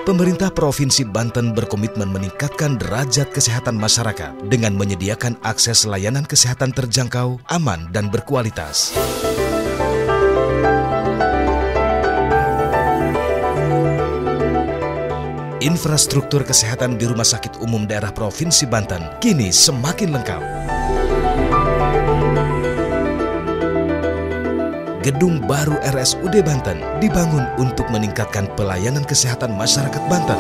Pemerintah Provinsi Banten berkomitmen meningkatkan derajat kesehatan masyarakat dengan menyediakan akses layanan kesehatan terjangkau, aman, dan berkualitas. Infrastruktur kesehatan di Rumah Sakit Umum Daerah Provinsi Banten kini semakin lengkap. Gedung baru RSUD Banten dibangun untuk meningkatkan pelayanan kesehatan masyarakat Banten.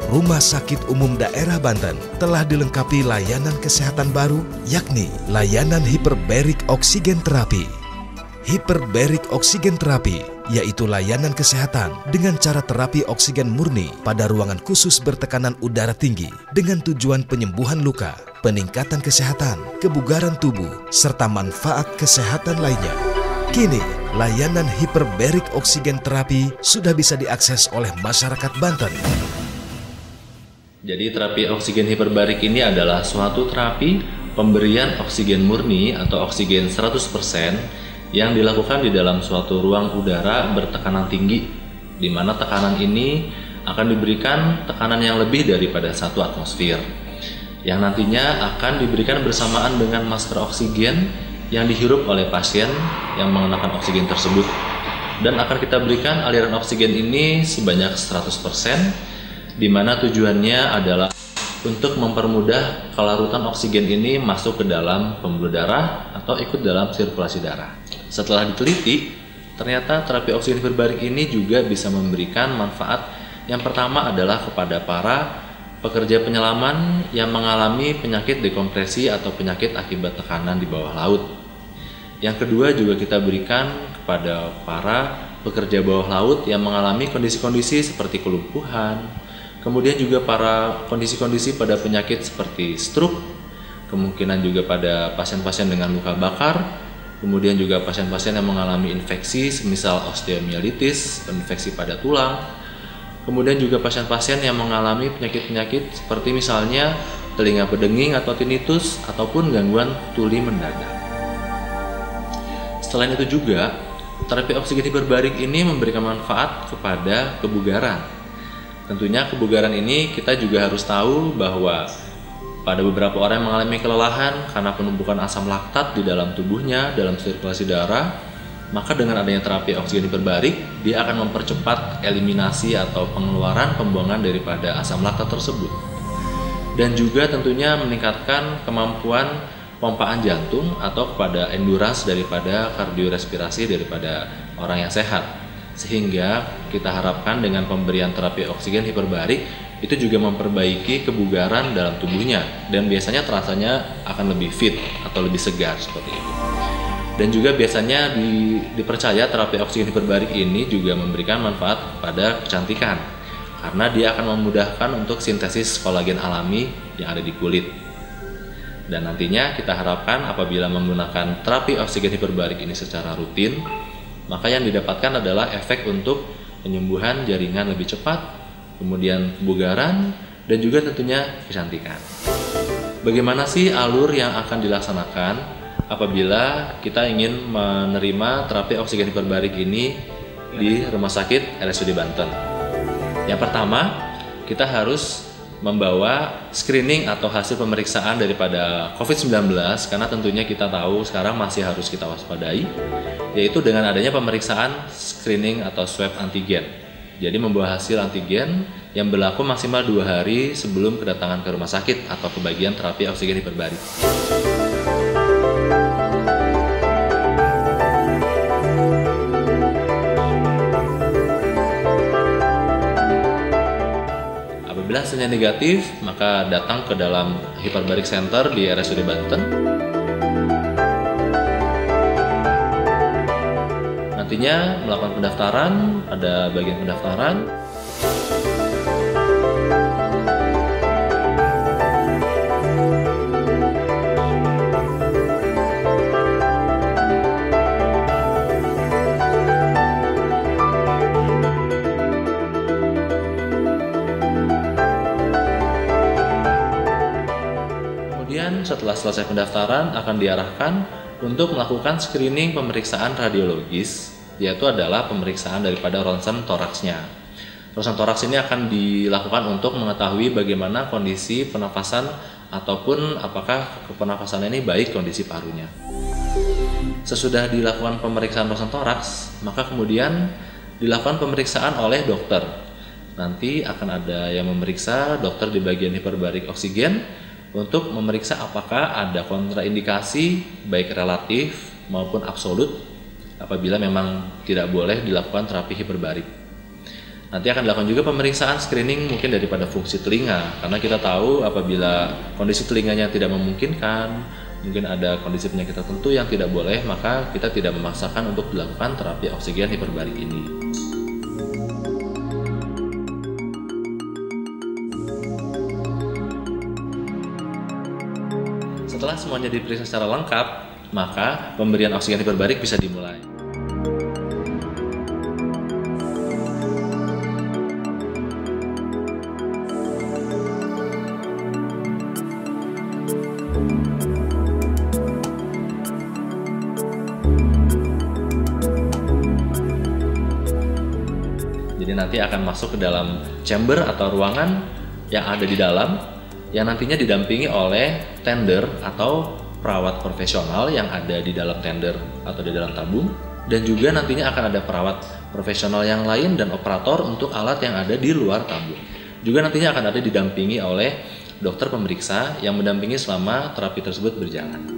Rumah Sakit Umum Daerah Banten telah dilengkapi layanan kesehatan baru, yakni layanan hiperbarik oksigen terapi. Hiperbarik oksigen terapi yaitu layanan kesehatan dengan cara terapi oksigen murni pada ruangan khusus bertekanan udara tinggi dengan tujuan penyembuhan luka, peningkatan kesehatan, kebugaran tubuh, serta manfaat kesehatan lainnya. Kini, layanan hiperbarik oksigen terapi sudah bisa diakses oleh masyarakat Banten. Jadi terapi oksigen hiperbarik ini adalah suatu terapi pemberian oksigen murni atau oksigen 100% yang dilakukan di dalam suatu ruang udara bertekanan tinggi, di mana tekanan ini akan diberikan tekanan yang lebih daripada 1 atmosfer, yang nantinya akan diberikan bersamaan dengan masker oksigen yang dihirup oleh pasien yang mengenakan oksigen tersebut, dan akan kita berikan aliran oksigen ini sebanyak 100%, di mana tujuannya adalah untuk mempermudah kelarutan oksigen ini masuk ke dalam pembuluh darah atau ikut dalam sirkulasi darah. Setelah diteliti, ternyata terapi oksigen hiperbarik ini juga bisa memberikan manfaat. Yang pertama adalah kepada para pekerja penyelaman yang mengalami penyakit dekompresi atau penyakit akibat tekanan di bawah laut. Yang kedua juga kita berikan kepada para pekerja bawah laut yang mengalami kondisi-kondisi seperti kelumpuhan, kemudian juga para kondisi-kondisi pada penyakit seperti stroke, kemungkinan juga pada pasien-pasien dengan luka bakar, kemudian juga pasien-pasien yang mengalami infeksi semisal osteomielitis, infeksi pada tulang, kemudian juga pasien-pasien yang mengalami penyakit-penyakit seperti misalnya telinga berdenging atau tinnitus, ataupun gangguan tuli mendadak. Selain itu juga, terapi oksigen hiperbarik ini memberikan manfaat kepada kebugaran. Tentunya kebugaran ini kita juga harus tahu bahwa pada beberapa orang yang mengalami kelelahan karena penumpukan asam laktat di dalam tubuhnya, dalam sirkulasi darah, maka dengan adanya terapi oksigen hiperbarik, dia akan mempercepat eliminasi atau pengeluaran pembuangan daripada asam laktat tersebut. Dan juga tentunya meningkatkan kemampuan pompaan jantung atau kepada endurance daripada kardiorespirasi daripada orang yang sehat. Sehingga kita harapkan dengan pemberian terapi oksigen hiperbarik itu juga memperbaiki kebugaran dalam tubuhnya, dan biasanya terasanya akan lebih fit atau lebih segar seperti itu. Dan juga biasanya dipercaya terapi oksigen hiperbarik ini juga memberikan manfaat pada kecantikan, karena dia akan memudahkan untuk sintesis kolagen alami yang ada di kulit. Dan nantinya kita harapkan apabila menggunakan terapi oksigen hiperbarik ini secara rutin, maka yang didapatkan adalah efek untuk penyembuhan jaringan lebih cepat, kemudian kebugaran, dan juga tentunya kecantikan. Bagaimana sih alur yang akan dilaksanakan apabila kita ingin menerima terapi oksigen hiperbarik ini di Rumah Sakit RSUD Banten? Yang pertama, kita harus membawa screening atau hasil pemeriksaan daripada COVID-19, karena tentunya kita tahu sekarang masih harus kita waspadai, yaitu dengan adanya pemeriksaan screening atau swab antigen. Jadi membawa hasil antigen yang berlaku maksimal 2 hari sebelum kedatangan ke rumah sakit atau ke bagian terapi oksigen hiperbarik. Apabila hasilnya negatif, maka datang ke dalam Hyperbaric Center di RSUD Banten. Nantinya melakukan pendaftaran, ada bagian pendaftaran. kemudian setelah selesai pendaftaran akan diarahkan untuk melakukan screening pemeriksaan radiologis, yaitu adalah pemeriksaan daripada ronsen toraksnya. Ronsen toraks ini akan dilakukan untuk mengetahui bagaimana kondisi pernafasan ataupun apakah pernafasan ini baik kondisi parunya. Sesudah dilakukan pemeriksaan ronsen toraks, maka kemudian dilakukan pemeriksaan oleh dokter. Nanti akan ada yang memeriksa, dokter di bagian hiperbarik oksigen untuk memeriksa apakah ada kontraindikasi baik relatif maupun absolut apabila memang tidak boleh dilakukan terapi hiperbarik. Nanti akan dilakukan juga pemeriksaan screening mungkin daripada fungsi telinga, karena kita tahu apabila kondisi telinganya tidak memungkinkan, mungkin ada kondisi penyakit tertentu yang tidak boleh, maka kita tidak memaksakan untuk dilakukan terapi oksigen hiperbarik ini. Setelah semuanya diperiksa secara lengkap, maka pemberian oksigen hiperbarik bisa dimulai. Jadi nanti akan masuk ke dalam chamber atau ruangan yang ada di dalam, yang nantinya didampingi oleh tender atau perawat profesional yang ada di dalam tender atau di dalam tabung, dan juga nantinya akan ada perawat profesional yang lain dan operator untuk alat yang ada di luar tabung. Juga nantinya akan ada didampingi oleh dokter pemeriksa yang mendampingi selama terapi tersebut berjalan.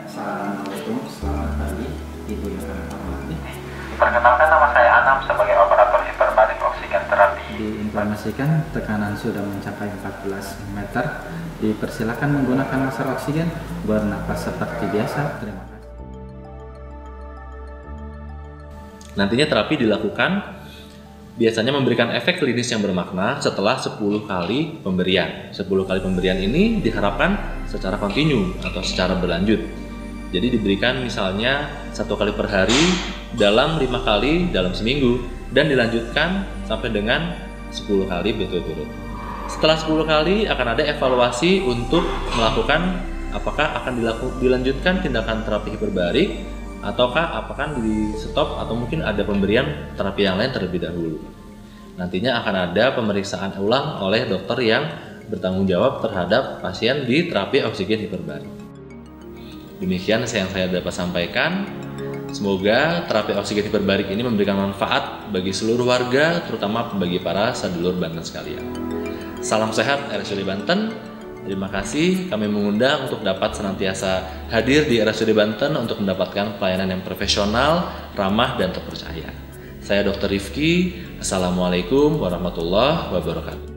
Assalamualaikum, selamat pagi Ibu yang kami hormati. Perkenalkan, nama saya Anam sebagai operator hiperbarik oksigen terapi. Diinformasikan tekanan sudah mencapai 14 meter. Dipersilakan menggunakan masker oksigen, bernapas seperti biasa. Terima kasih. Nantinya terapi dilakukan biasanya memberikan efek klinis yang bermakna setelah 10 kali pemberian. 10 kali pemberian ini diharapkan secara kontinu atau secara berlanjut. Jadi diberikan misalnya 1 kali per hari dalam 5 kali dalam seminggu, dan dilanjutkan sampai dengan 10 kali berturut-turut. Setelah 10 kali akan ada evaluasi untuk melakukan apakah akan dilanjutkan tindakan terapi hiperbarik ataukah apakah di stop atau mungkin ada pemberian terapi yang lain terlebih dahulu. Nantinya akan ada pemeriksaan ulang oleh dokter yang bertanggung jawab terhadap pasien di terapi oksigen hiperbarik. Demikian yang saya dapat sampaikan. Semoga terapi oksigen hiperbarik ini memberikan manfaat bagi seluruh warga, terutama bagi para sedulur Banten sekalian. Salam sehat RSUD Banten. Terima kasih, kami mengundang untuk dapat senantiasa hadir di RSUD Banten untuk mendapatkan pelayanan yang profesional, ramah, dan terpercaya. Saya Dr. Rifki. Assalamualaikum warahmatullahi wabarakatuh.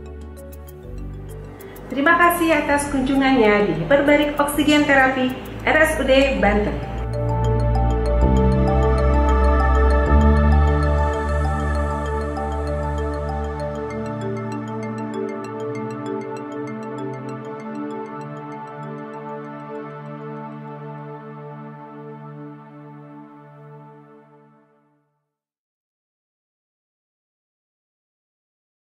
Terima kasih atas kunjungannya di Hiperbarik Oksigen Terapi RSUD Banten.